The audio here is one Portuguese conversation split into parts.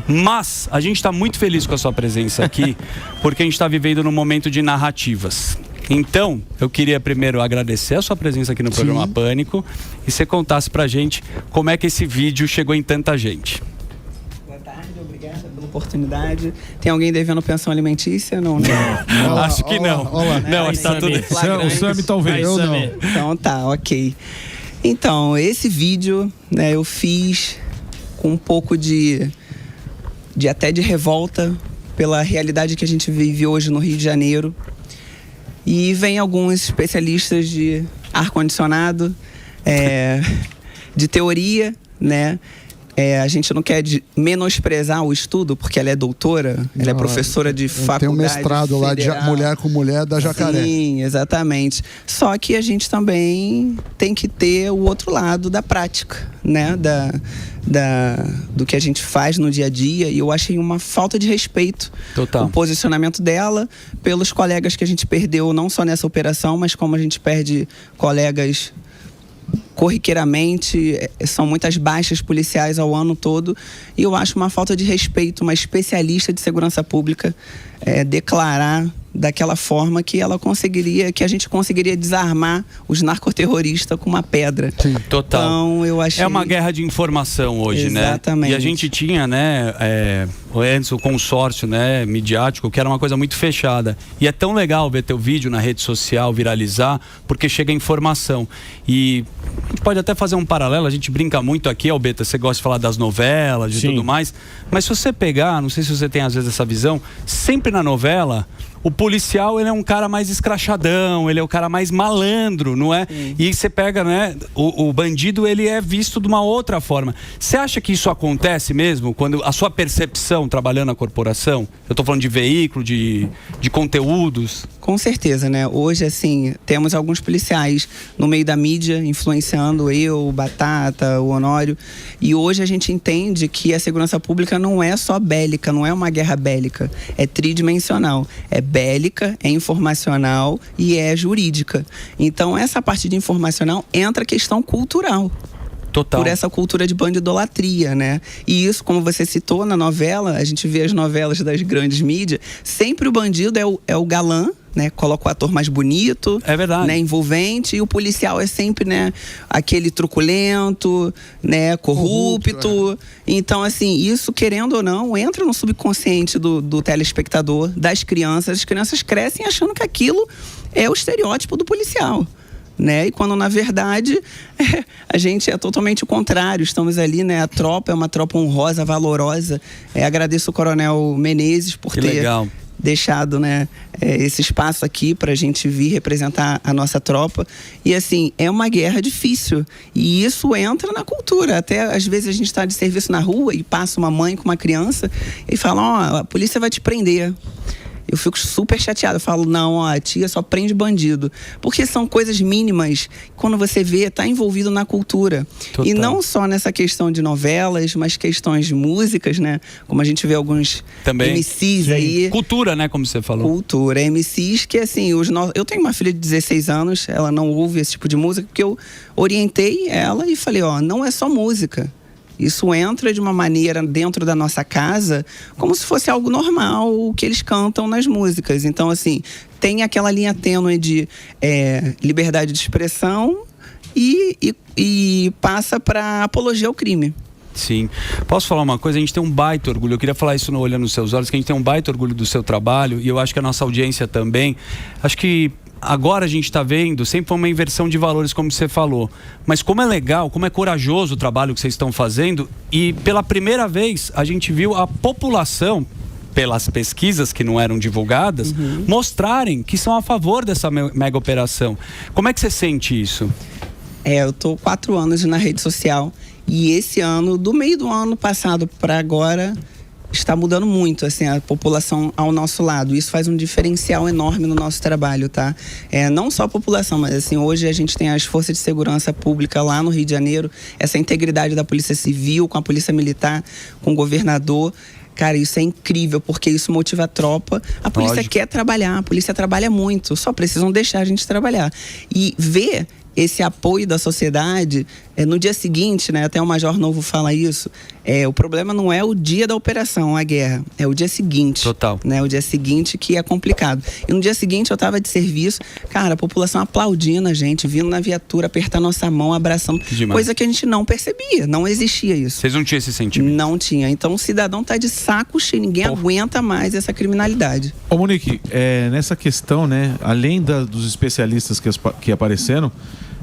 Mas a gente está muito feliz com a sua presença aqui, porque a gente está vivendo num momento de narrativas. Então, eu queria primeiro agradecer a sua presença aqui no programa Pânico e você contasse pra gente como é que esse vídeo chegou em tanta gente. Boa tarde, obrigada pela oportunidade. Tem alguém devendo pensão alimentícia? Não, né? Acho que não. Não, está tudo... O Sami talvez. Eu não. Então tá, ok. Então, esse vídeo, né, eu fiz com um pouco de até de revolta pela realidade que a gente vive hoje no Rio de Janeiro. E vem alguns especialistas de ar-condicionado, de teoria, né? A gente não quer menosprezar o estudo, porque ela é doutora, ela é professora de faculdade. Tem um mestrado lá de mulher com mulher da Jacaré. Sim, exatamente. Só que a gente também tem que ter o outro lado da prática, né? Do que a gente faz no dia a dia. E eu achei uma falta de respeito Total. O posicionamento dela pelos colegas que a gente perdeu, não só nessa operação, mas como a gente perde colegas corriqueiramente, são muitas baixas policiais ao ano todo, e eu acho uma falta de respeito uma especialista de segurança pública declarar daquela forma que a gente conseguiria desarmar os narcoterroristas com uma pedra. Sim, total. Então, eu achei... É uma guerra de informação hoje, Exatamente. né? E a gente tinha, né, antes o consórcio, né, midiático, que era uma coisa muito fechada. E é tão legal ver teu vídeo na rede social viralizar, porque chega informação. E a gente pode até fazer um paralelo, a gente brinca muito aqui, Albeta, você gosta de falar das novelas e tudo mais, mas se você pegar, não sei se você tem às vezes essa visão, sempre na novela, o policial, ele é um cara mais escrachadão, ele é o cara mais malandro, não é? Sim. E você pega, né, o bandido, ele é visto de uma outra forma. Você acha que isso acontece mesmo? Quando a sua percepção, trabalhando na corporação, eu tô falando de veículo, de conteúdos... Com certeza, né? Hoje, assim, temos alguns policiais no meio da mídia, influenciando eu, o Batata, o Honório. E hoje a gente entende que a segurança pública não é só bélica, não é uma guerra bélica. É tridimensional. É bélica, é informacional e é jurídica. Então, essa parte de informacional entra a questão cultural. Total. Por essa cultura de bandidolatria, né? E isso, como você citou na novela, a gente vê as novelas das grandes mídias, sempre o bandido é o galã, né? Coloca o ator mais bonito, é verdade, né? Envolvente, e o policial é sempre, né, aquele truculento, né, corrupto. Então, assim, isso, querendo ou não, entra no subconsciente do telespectador, das crianças. As crianças crescem achando que aquilo é o estereótipo do policial, né? E quando, na verdade, a gente é totalmente o contrário. Estamos ali, né? A tropa é uma tropa honrosa, valorosa. Agradeço o Coronel Menezes por ter deixado, né, esse espaço aqui para a gente vir representar a nossa tropa. E, assim, é uma guerra difícil. E isso entra na cultura. Até, às vezes, a gente está de serviço na rua e passa uma mãe com uma criança e fala, a polícia vai te prender. Eu fico super chateada. Eu falo, não, a tia só prende bandido. Porque são coisas mínimas. Quando você vê, tá envolvido na cultura. Total. E não só nessa questão de novelas, mas questões de músicas, né? Como a gente vê alguns também MCs aí. Cultura, né? Como você falou. Cultura. MCs que, assim, eu tenho uma filha de 16 anos, ela não ouve esse tipo de música, porque eu orientei ela e falei, não é só música. Isso entra de uma maneira dentro da nossa casa, como se fosse algo normal, o que eles cantam nas músicas. Então, assim, tem aquela linha tênue de liberdade de expressão e passa para apologia ao crime. Sim. Posso falar uma coisa? A gente tem um baita orgulho. Eu queria falar isso olhando nos seus olhos, que a gente tem um baita orgulho do seu trabalho, e eu acho que a nossa audiência também. Acho que agora a gente está vendo, sempre foi uma inversão de valores, como você falou. Mas como é legal, como é corajoso o trabalho que vocês estão fazendo, e pela primeira vez a gente viu a população, pelas pesquisas que não eram divulgadas, mostrarem que são a favor dessa mega operação. Como é que você sente isso? Eu tô 4 anos na rede social, e esse ano, do meio do ano passado para agora, está mudando muito, assim, a população ao nosso lado. Isso faz um diferencial enorme no nosso trabalho, tá? Não só a população, mas, assim, hoje a gente tem as forças de segurança pública lá no Rio de Janeiro, essa integridade da Polícia Civil com a Polícia Militar, com o governador. Cara, isso é incrível, porque isso motiva a tropa. A polícia quer trabalhar, a polícia trabalha muito, só precisam deixar a gente trabalhar. E ver esse apoio da sociedade, no dia seguinte, né, até o Major Novo fala isso, o problema não é o dia da operação, a guerra, é o dia seguinte. Total. Né, o dia seguinte que é complicado. E no dia seguinte eu estava de serviço, cara, a população aplaudindo a gente, vindo na viatura, apertando nossa mão, abraçando, coisa que a gente não percebia, não existia isso. Vocês não tinham esse sentimento? Não tinha. Então o cidadão tá de saco cheio, ninguém aguenta mais essa criminalidade. Ô Monique, nessa questão, né, além dos especialistas que apareceram,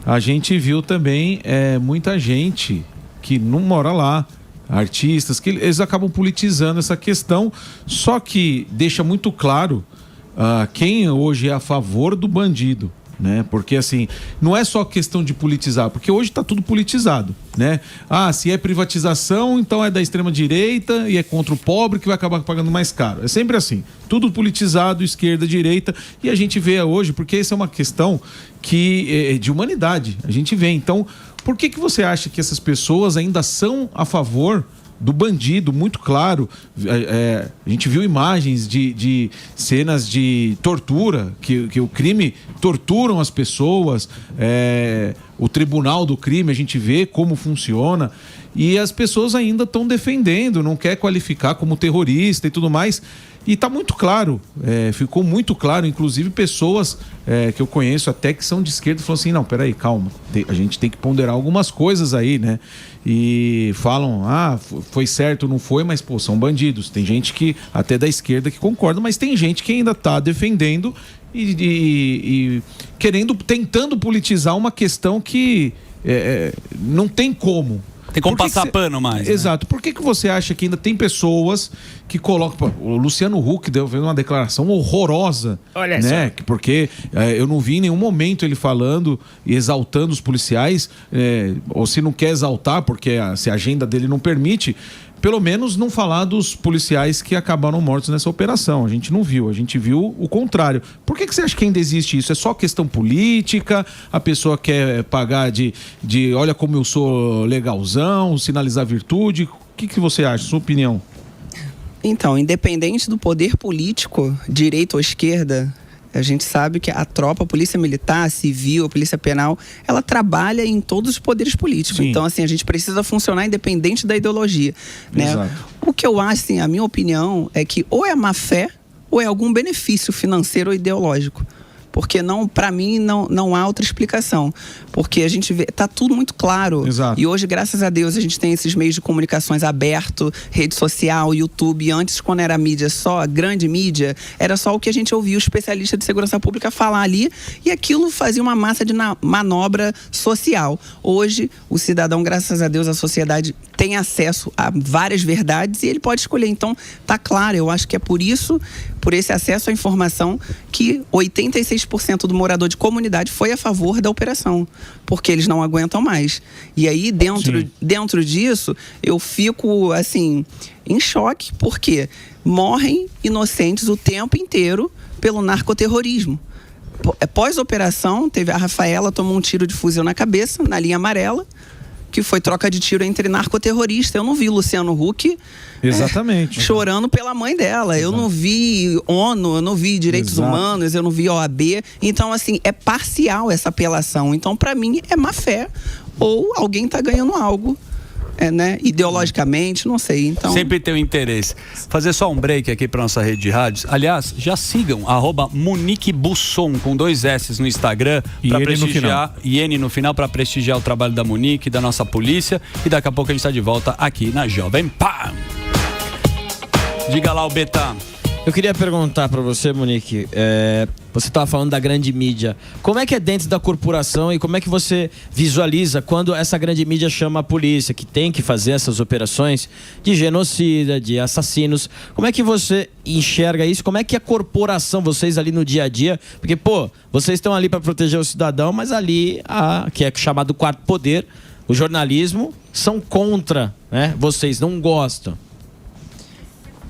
a gente viu também muita gente que não mora lá, artistas, que eles acabam politizando essa questão, só que deixa muito claro quem hoje é a favor do bandido, né? Porque assim, não é só questão de politizar, porque hoje está tudo politizado, né? Se é privatização, então é da extrema direita e é contra o pobre que vai acabar pagando mais caro. É sempre assim, tudo politizado, esquerda, direita, e a gente vê hoje, porque essa é uma questão de humanidade, a gente vê. Então, por que você acha que essas pessoas ainda são a favor do bandido? Muito claro, a gente viu imagens de cenas de tortura, que o crime torturam as pessoas, o tribunal do crime, a gente vê como funciona, e as pessoas ainda estão defendendo, não quer qualificar como terrorista e tudo mais. E está muito claro, ficou muito claro, inclusive pessoas que eu conheço até que são de esquerda falam assim, não, peraí, calma, a gente tem que ponderar algumas coisas aí, né? E falam, foi certo, não foi, mas pô, são bandidos. Tem gente que até da esquerda que concorda, mas tem gente que ainda está defendendo e tentando politizar uma questão que não tem como. Tem como passar pano mais. Exato. Né? Por que você acha que ainda tem pessoas que colocam... O Luciano Huck fez uma declaração horrorosa. Olha só. Porque eu não vi em nenhum momento ele falando e exaltando os policiais, ou se não quer exaltar, porque se a agenda dele não permite, pelo menos não falar dos policiais que acabaram mortos nessa operação. A gente não viu, a gente viu o contrário. Por que você acha que ainda existe isso? É só questão política? A pessoa quer pagar de olha como eu sou legalzão, sinalizar virtude? O que você acha, sua opinião? Então, independente do poder político, direita ou esquerda, a gente sabe que a tropa, a polícia militar, a civil, a polícia penal, ela trabalha em todos os poderes políticos. Sim. Então, assim, a gente precisa funcionar independente da ideologia, né? Exato. O que eu acho, assim, a minha opinião é que ou é má fé ou é algum benefício financeiro ou ideológico. Porque para mim não há outra explicação. Porque a gente vê, tá tudo muito claro. Exato. E hoje, graças a Deus, a gente tem esses meios de comunicações abertos, rede social, YouTube. Antes, quando era mídia só, grande mídia, era só o que a gente ouvia o especialista de segurança pública falar ali, e aquilo fazia uma massa de manobra social. Hoje, o cidadão, graças a Deus, a sociedade tem acesso a várias verdades e ele pode escolher. Então, tá claro, eu acho que é por isso, por esse acesso à informação, que 86% do morador de comunidade foi a favor da operação, porque eles não aguentam mais. E aí, dentro disso, eu fico, assim, em choque, porque morrem inocentes o tempo inteiro pelo narcoterrorismo. Pós-operação, a Rafaela tomou um tiro de fuzil na cabeça, na linha amarela, que foi troca de tiro entre narcoterroristas. Eu não vi Luciano Huck exatamente chorando pela mãe dela. Exato. Eu não vi ONU, eu não vi Direitos Humanos, eu não vi OAB. Então, assim, é parcial essa apelação. Então, para mim, é má fé. Ou alguém tá ganhando algo. Né? Ideologicamente, não sei. Então... Sempre tem um interesse. Fazer só um break aqui para nossa rede de rádios. Aliás, já sigam @Monique Busson com 2 S no Instagram para prestigiar e N no final para prestigiar o trabalho da Monique, da nossa polícia, e daqui a pouco a gente está de volta aqui na Jovem Pan. Diga lá, o Betá. Eu queria perguntar para você, Monique, você estava falando da grande mídia. Como é que é dentro da corporação e como é que você visualiza quando essa grande mídia chama a polícia, que tem que fazer essas operações de genocida, de assassinos? Como é que você enxerga isso? Como é que a corporação, vocês ali no dia a dia... Porque, vocês estão ali para proteger o cidadão, mas ali, que é chamado quarto poder, o jornalismo, são contra, né? Vocês não gostam.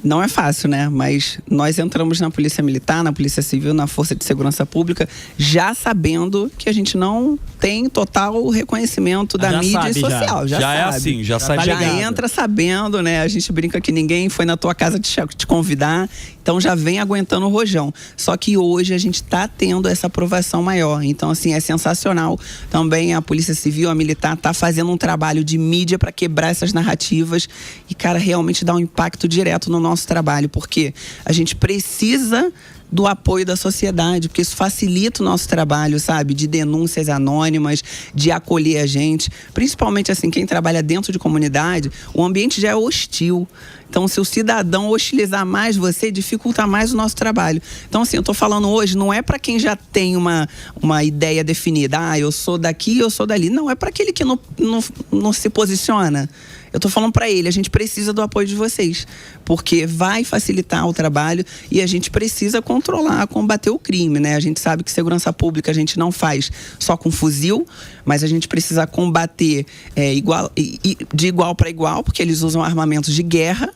Não é fácil, né? Mas nós entramos na Polícia Militar, na Polícia Civil, na Força de Segurança Pública, já sabendo que a gente não tem total reconhecimento da mídia social. Já é assim, já sai Já ligado. entra sabendo, né? A gente brinca que ninguém foi na tua casa te convidar, então já vem aguentando o rojão. Só que hoje a gente está tendo essa aprovação maior. Então, assim, é sensacional. Também a Polícia Civil, a Militar, está fazendo um trabalho de mídia para quebrar essas narrativas e, cara, realmente dar um impacto direto no nosso trabalho, porque a gente precisa do apoio da sociedade, porque isso facilita o nosso trabalho, sabe? De denúncias anônimas, de acolher a gente. Principalmente, assim, quem trabalha dentro de comunidade, o ambiente já é hostil. Então, se o cidadão hostilizar mais você, dificulta mais o nosso trabalho. Então, assim, eu tô falando hoje, não é para quem já tem uma ideia definida. Ah, eu sou daqui, eu sou dali. Não, é para aquele que não se posiciona. Eu tô falando para ele, a gente precisa do apoio de vocês, porque vai facilitar o trabalho e a gente precisa controlar, combater o crime, né? A gente sabe que segurança pública a gente não faz só com fuzil, mas a gente precisa combater de igual para igual, porque eles usam armamentos de guerra.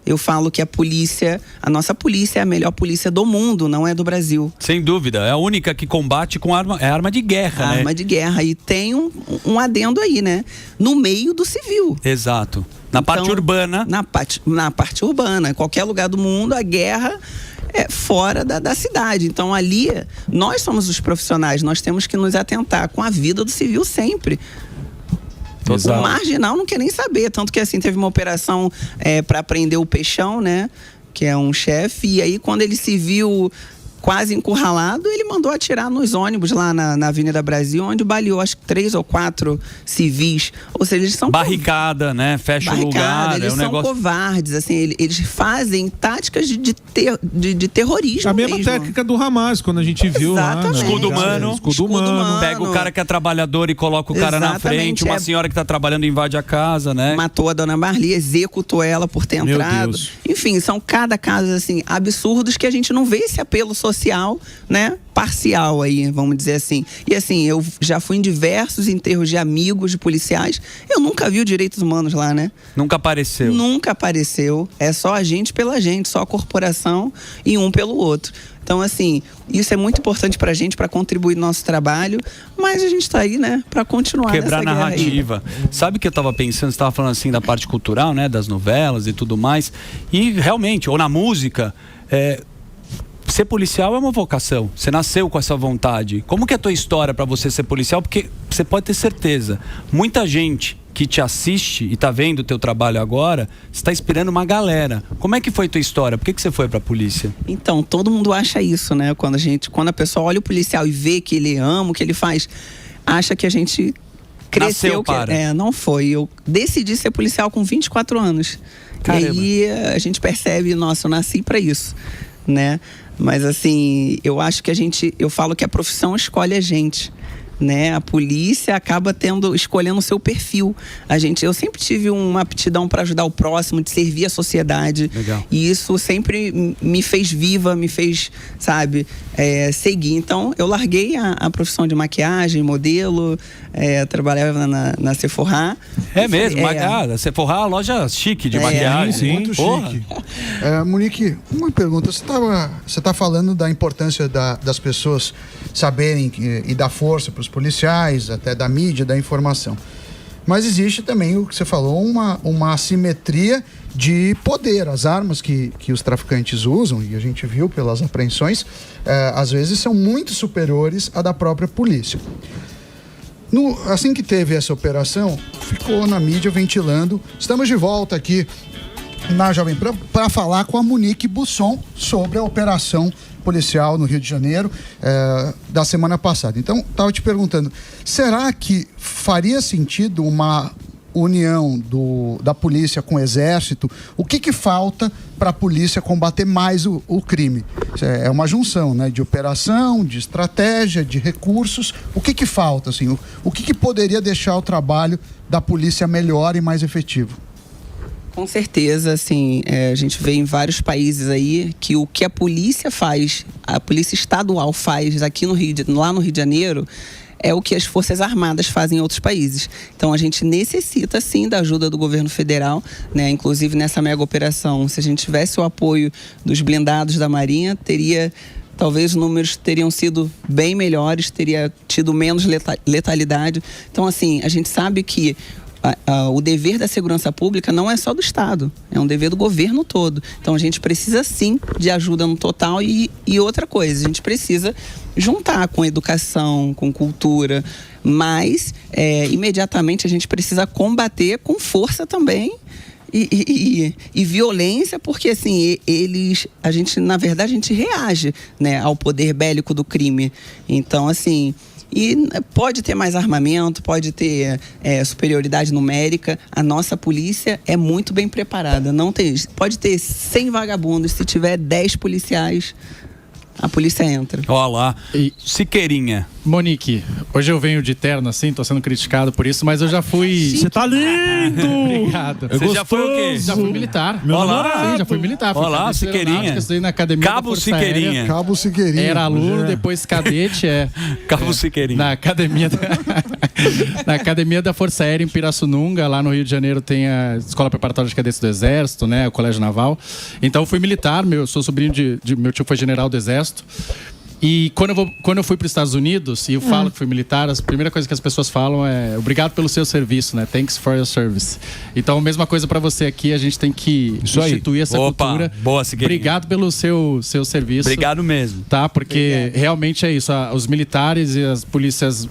Eu falo que a nossa polícia é a melhor polícia do mundo, não é do Brasil. Sem dúvida, é a única que combate com arma de guerra, né? Arma de guerra, e tem um adendo aí, né? No meio do civil. Exato. Na parte urbana. Na parte urbana, em qualquer lugar do mundo, a guerra é fora da cidade. Então ali, nós somos os profissionais, nós temos que nos atentar com a vida do civil sempre. Exato. O marginal não quer nem saber, tanto que assim teve uma operação para prender o Peixão, né, que é um chefe, e aí quando ele se viu quase encurralado, ele mandou atirar nos ônibus lá na Avenida Brasil, onde baleou acho que 3 ou 4 civis. Ou seja, eles são barricada, né? Fecha o lugar. Eles são covardes, assim, eles fazem táticas de terrorismo. A mesma técnica do Hamas, quando a gente viu lá. Escudo humano. Escudo humano. Pega o cara que é trabalhador e coloca o cara na frente. Uma senhora que tá trabalhando invade a casa, né? Matou a dona Marli, executou ela por ter entrado. Enfim, são cada caso, assim, absurdos que a gente não vê esse apelo social, né? Parcial aí, vamos dizer assim. E assim, eu já fui em diversos enterros de amigos de policiais, eu nunca vi o direitos humanos lá, né? Nunca apareceu. Nunca apareceu. É só a gente pela gente, só a corporação e um pelo outro. Então, assim, isso é muito importante pra gente, pra contribuir no nosso trabalho, mas a gente tá aí, né, pra continuar quebrar nessa narrativa. Sabe o que eu tava pensando? Você tava falando assim da parte cultural, né, das novelas e tudo mais, e realmente, ou na música, ser policial é uma vocação. Você nasceu com essa vontade. Como que é a tua história para você ser policial? Porque você pode ter certeza, muita gente que te assiste e tá vendo o teu trabalho agora, está esperando uma galera. Como é que foi a tua história? Por que você foi pra polícia? Então, todo mundo acha isso, né? Quando a pessoa olha o policial e vê que ele ama o que ele faz, acha que a gente cresceu. Não foi. Eu decidi ser policial com 24 anos. Caramba. E aí a gente percebe, nossa, eu nasci pra isso, né? Mas assim, eu acho que eu falo que a profissão escolhe a gente, né? A polícia acaba escolhendo o seu perfil. Eu sempre tive uma aptidão para ajudar o próximo, de servir a sociedade. Legal. E isso sempre me fez viva, me fez, sabe, seguir. Então, eu larguei a profissão de maquiagem, modelo, trabalhava na Sephora. É mesmo? A Sephora é uma loja chique de maquiagem. Sim, muito chique. Monique, uma pergunta. Você está falando da importância das pessoas saberem e dar força para os policiais, até da mídia, da informação. Mas existe também o que você falou, uma assimetria de poder. As armas que os traficantes usam, e a gente viu pelas apreensões, às vezes são muito superiores à da própria polícia. Assim que teve essa operação, ficou na mídia ventilando. Estamos de volta aqui na Jovem Pan para falar com a Monique Busson sobre a operação policial no Rio de Janeiro da semana passada. Então, estava te perguntando, será que faria sentido uma união da polícia com o exército? O que falta para a polícia combater mais o crime? É uma junção, né, de operação, de estratégia, de recursos. O que falta, assim? O que poderia deixar o trabalho da polícia melhor e mais efetivo? Com certeza, assim, a gente vê em vários países aí que o que a polícia faz, a polícia estadual faz aqui lá no Rio de Janeiro, é o que as Forças Armadas fazem em outros países. Então a gente necessita sim da ajuda do governo federal, né? Inclusive nessa mega operação, se a gente tivesse o apoio dos blindados da Marinha, talvez os números teriam sido bem melhores, teria tido menos letalidade. Então, assim, a gente sabe que o dever da segurança pública não é só do Estado, é um dever do governo todo. Então, a gente precisa, sim, de ajuda no total e outra coisa, a gente precisa juntar com educação, com cultura, mas, imediatamente, a gente precisa combater com força também e violência, porque assim, na verdade a gente reage, né, ao poder bélico do crime. Então assim, e pode ter mais armamento, pode ter superioridade numérica, a nossa polícia é muito bem preparada. Pode ter 100 vagabundos, se tiver 10 policiais, a polícia entra. Olha lá, Siqueirinha. Monique, hoje eu venho de terno assim, tô sendo criticado por isso, mas eu já fui... Você tá lindo! Obrigado. Você já foi o quê? Já fui militar. Olha lá. Sim, já fui militar. Fui Olha lá, Siqueirinha. Estudei na academia Cabo da Força Siqueirinha. Aérea. Cabo Siqueirinha. Era aluno, depois cadete, Cabo Siqueirinha. Na academia na academia da Força Aérea em Pirassununga, lá no Rio de Janeiro tem a Escola Preparatória de Cadetes do Exército, né, o Colégio Naval. Então eu fui militar, sou sobrinho meu tio foi general do Exército. E quando eu fui para os Estados Unidos e eu falo que fui militar, a primeira coisa que as pessoas falam é obrigado pelo seu serviço, né? Thanks for your service. Então, a mesma coisa para você aqui, a gente tem que instituir essa cultura. Boa, Siqueirinha. Obrigado pelo seu serviço. Obrigado mesmo. Tá? Porque realmente é isso. Os militares e as polícias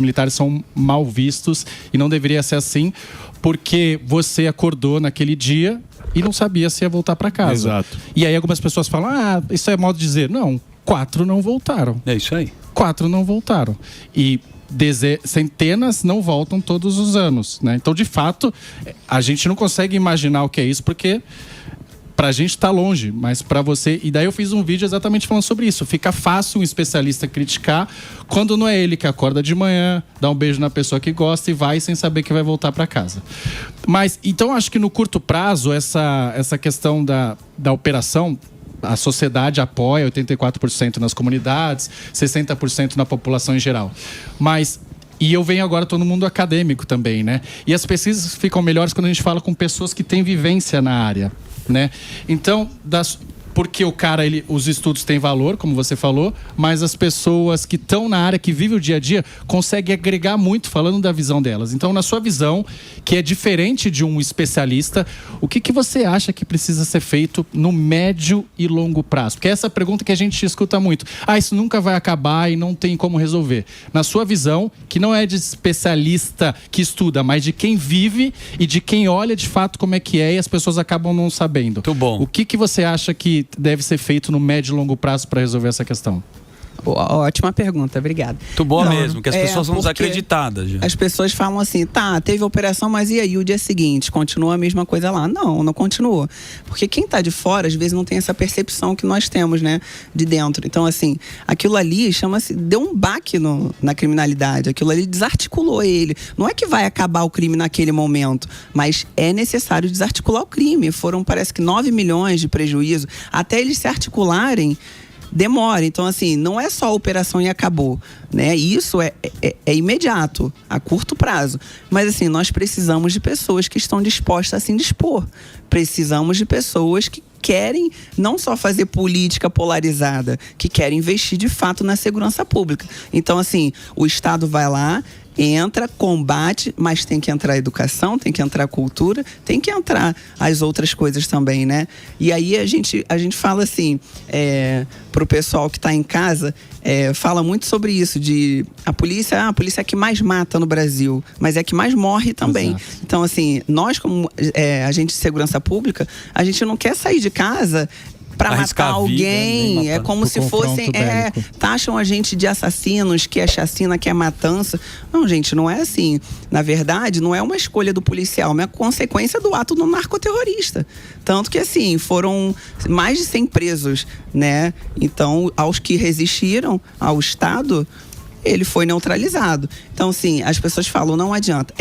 militares são mal vistos e não deveria ser assim, porque você acordou naquele dia e não sabia se ia voltar para casa. Exato. E aí algumas pessoas falam, isso é modo de dizer. Não. 4 não voltaram. É isso aí. 4 não voltaram. E centenas não voltam todos os anos, né? Então, de fato, a gente não consegue imaginar o que é isso, porque pra gente tá longe, mas pra você... E daí eu fiz um vídeo exatamente falando sobre isso. Fica fácil um especialista criticar quando não é ele que acorda de manhã, dá um beijo na pessoa que gosta e vai sem saber que vai voltar pra casa. Mas, então, acho que no curto prazo, essa questão da operação... A sociedade apoia 84% nas comunidades, 60% na população em geral. E eu venho agora, estou no mundo acadêmico também, né? E as pesquisas ficam melhores quando a gente fala com pessoas que têm vivência na área, né? Então, porque os estudos têm valor, como você falou, mas as pessoas que estão na área, que vivem o dia a dia, conseguem agregar muito, falando da visão delas. Então, na sua visão, que é diferente de um especialista, o que você acha que precisa ser feito no médio e longo prazo? Porque é essa pergunta que a gente escuta muito. Isso nunca vai acabar e não tem como resolver. Na sua visão, que não é de especialista que estuda, mas de quem vive e de quem olha de fato como é que é e as pessoas acabam não sabendo. Muito bom. O que você acha que deve ser feito no médio e longo prazo para resolver essa questão? Ótima pergunta, obrigada. Muito boa mesmo, que as pessoas são desacreditadas. Já. As pessoas falam assim, teve operação, mas e aí o dia seguinte? Continua a mesma coisa lá? Não continua. Porque quem tá de fora, às vezes, não tem essa percepção que nós temos, né? De dentro. Então, assim, aquilo ali deu um baque na criminalidade. Aquilo ali desarticulou ele. Não é que vai acabar o crime naquele momento, mas é necessário desarticular o crime. Foram, parece que 9 milhões de prejuízo. Até eles se articularem, demora. Então, assim, não é só a operação e acabou, né? Isso é imediato, a curto prazo. Mas, assim, nós precisamos de pessoas que estão dispostas a se indispor. Precisamos de pessoas que querem não só fazer política polarizada, que querem investir de fato na segurança pública. Então, assim, o Estado vai lá, entra, combate, mas tem que entrar a educação, tem que entrar a cultura, tem que entrar as outras coisas também, né? E aí a gente fala assim, pro pessoal que está em casa, fala muito sobre isso, de a polícia é a que mais mata no Brasil, mas é a que mais morre também. Exato. Então, assim, nós como agente de segurança pública, a gente não quer sair de casa para matar alguém, vida, é como se fossem, taxam a gente de assassinos, que é chacina, que é matança. Não, gente, não é assim. Na verdade, não é uma escolha do policial, é uma consequência do ato do narcoterrorista. Tanto que, assim, foram mais de 100 presos, né? Então, aos que resistiram ao ele foi neutralizado. Então, assim, as pessoas falam, não adianta.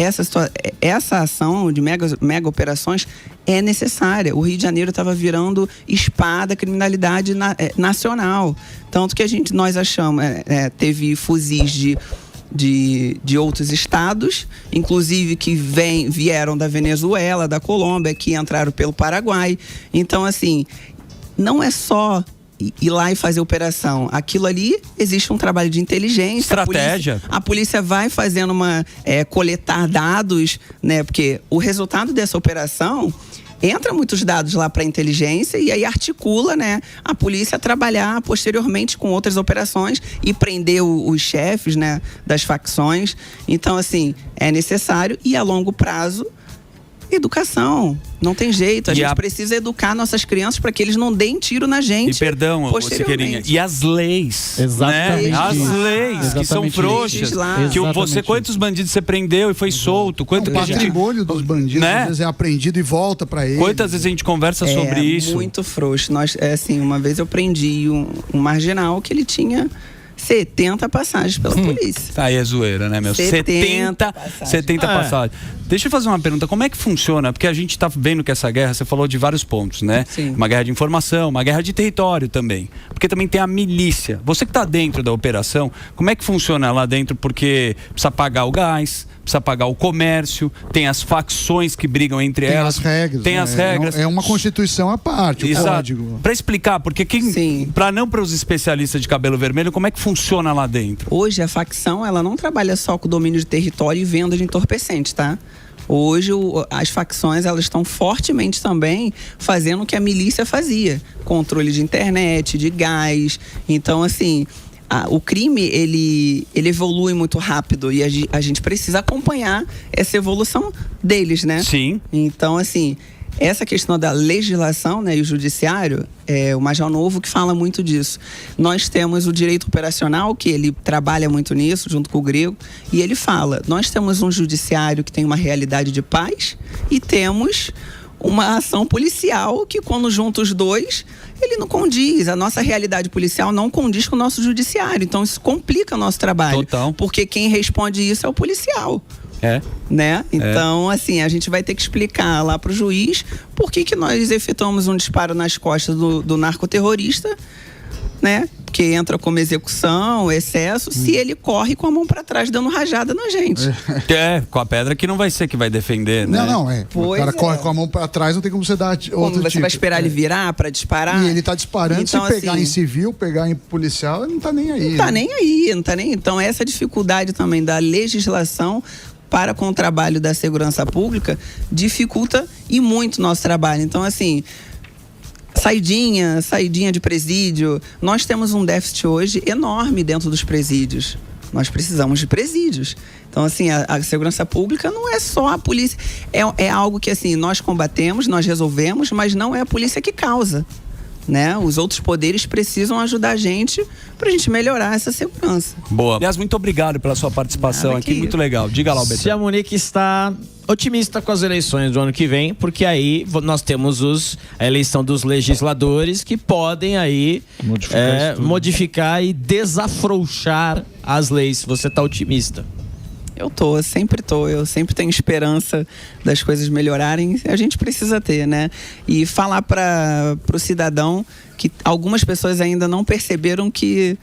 Essa ação de mega operações é necessária. O Rio de Janeiro estava virando espada criminalidade nacional. Tanto que nós achamos, teve fuzis de de outros estados, inclusive que vieram da Venezuela, da Colômbia, que entraram pelo Paraguai. Então, assim, não é só ir lá e fazer operação. Aquilo ali, existe um trabalho de inteligência. Estratégia. A polícia vai fazendo coletar dados, né? Porque o resultado dessa operação entra muitos dados lá para a inteligência e aí articula, né, a polícia a trabalhar posteriormente com outras operações e prender os chefes, né, das facções. Então, assim, é necessário e a longo prazo educação. Não tem jeito. A gente precisa educar nossas crianças para que eles não deem tiro na gente. E perdão, Siqueirinha. E as leis. Exatamente. Né? As leis que são frouxas. Que você, quantos bandidos você prendeu e foi solto? O patrimônio dos bandidos, né? Às vezes é apreendido e volta para eles. Quantas vezes a gente conversa sobre isso? É muito frouxo. Uma vez eu prendi um marginal que ele tinha 70 passagens pela polícia. Aí é zoeira, né, meu? 70 passagens. Deixa eu fazer uma pergunta. Como é que funciona? Porque a gente tá vendo que essa guerra, você falou de vários pontos, né? Sim. Uma guerra de informação, uma guerra de território também. Porque também tem a milícia. Você que tá dentro da operação, como é que funciona lá dentro? Porque precisa pagar o gás, precisa pagar o comércio, tem as facções que brigam entre elas. Tem as regras. É uma constituição à parte, o código. Para explicar, porque para os especialistas de cabelo vermelho, como é que funciona lá dentro? Hoje a facção, ela não trabalha só com domínio de território e venda de entorpecentes, tá? Hoje as facções, elas estão fortemente também fazendo o que a milícia fazia. Controle de internet, de gás. Então, assim, o crime, ele evolui muito rápido e a gente precisa acompanhar essa evolução deles, né? Sim. Então, assim, essa questão da legislação, né, e o judiciário, o Major Novo que fala muito disso. Nós temos o direito operacional, que ele trabalha muito nisso, junto com o Grego, e ele fala, nós temos um judiciário que tem uma realidade de paz e temos uma ação policial que, quando junta os dois, ele não condiz. A nossa realidade policial não condiz com o nosso judiciário. Então, isso complica o nosso trabalho. Total. Porque quem responde isso é o policial. Né? Então, assim, a gente vai ter que explicar lá pro juiz por que nós efetuamos um disparo nas costas do narcoterrorista, né? Que entra como execução, excesso, se ele corre com a mão para trás dando rajada na gente. Com a pedra que não vai ser que vai defender, né? Não, o cara corre com a mão para trás, não tem como você dar outro você vai esperar ele virar para disparar? E ele tá disparando, então, se pegar em civil, pegar em policial, ele não tá nem aí. Não tá nem aí, não tá nem. Então, essa dificuldade também da legislação para com o trabalho da segurança pública dificulta e muito o nosso trabalho. Então, assim, saidinha de presídio. Nós temos um déficit hoje enorme dentro dos presídios. Nós precisamos de presídios. Então, assim, a segurança pública não é só a polícia. É algo que, assim, nós combatemos, nós resolvemos, mas não é a polícia que causa. Né? Os outros poderes precisam ajudar a gente pra gente melhorar essa segurança. Boa. Aliás, muito obrigado pela sua participação aqui, muito legal. Diga lá, Alberto. Se a Monique está otimista com as eleições do ano que vem, porque aí nós temos a eleição dos legisladores que podem aí modificar e desafrouxar as leis. Você está otimista? Eu sempre tenho esperança das coisas melhorarem, a gente precisa ter, né? E falar para o cidadão que algumas pessoas ainda não perceberam que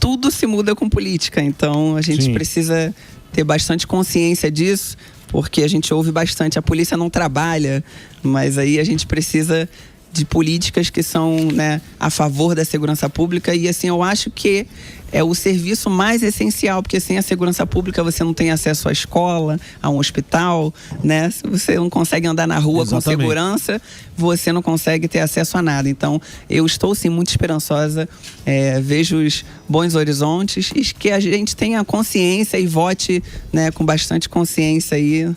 tudo se muda com política, então a gente precisa ter bastante consciência disso, porque a gente ouve bastante, a polícia não trabalha, mas aí a gente precisa de políticas que são, né, a favor da segurança pública e, assim, eu acho que é o serviço mais essencial, porque sem a segurança pública você não tem acesso à escola, a um hospital, né? Se você não consegue andar na rua com segurança, você não consegue ter acesso a nada. Então, eu estou, sim, muito esperançosa, vejo os bons horizontes e que a gente tenha consciência e vote, né, com bastante consciência aí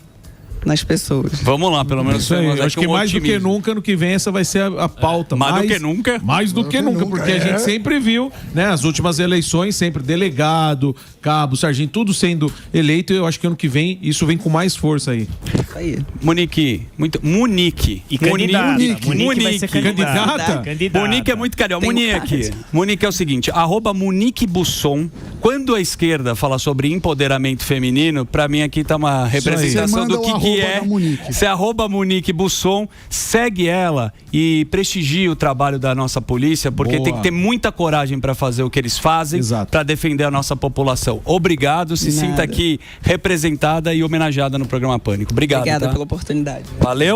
nas pessoas. Vamos lá, pelo menos. Acho que mais do que nunca, ano que vem, essa vai ser a pauta. Mais do que nunca? Mais do que nunca, porque a gente sempre viu, né, as últimas eleições, sempre delegado, cabo, sargento, tudo sendo eleito, e eu acho que ano que vem isso vem com mais força aí. aí. Monique, E candidata. Monique vai ser Candidata? candidata. Monique é muito carioca. Tem Monique é o seguinte, @Monique Busson. Quando a esquerda fala sobre empoderamento feminino, pra mim aqui tá uma representação Você do manda o que arroba é. da Monique. Você @Monique Busson, segue ela e prestigie o trabalho da nossa polícia, porque Boa. tem que ter muita coragem pra fazer o que eles fazem, Exato. pra defender a nossa população. Obrigado, se Nada. sinta aqui representada e homenageada no programa Pânico. Obrigado. Obrigada Tá? pela oportunidade. Valeu.